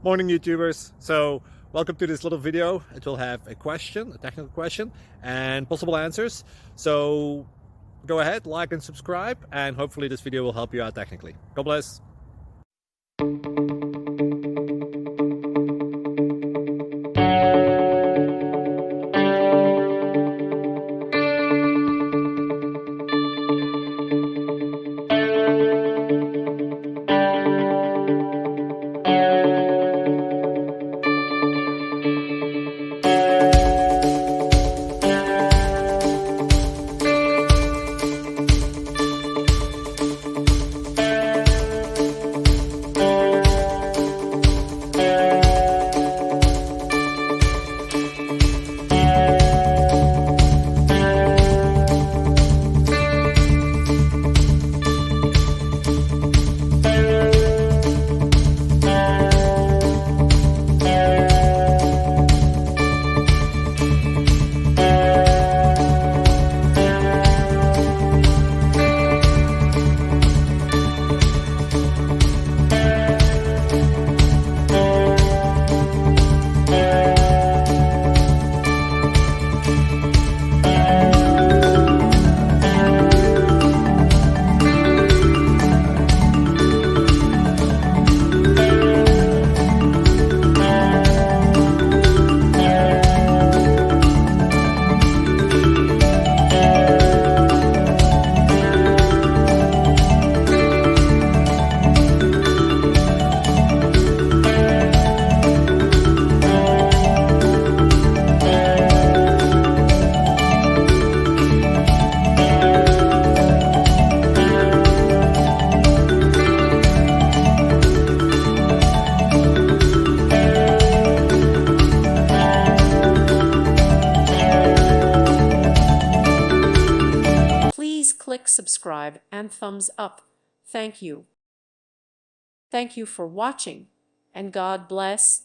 Morning YouTubers. So welcome to this little video. It will have a question, a technical question, and possible answers. So go ahead, like and subscribe, and hopefully this video will help you out technically. God bless. Please click subscribe and thumbs up. Thank you. Thank you for watching, and God bless.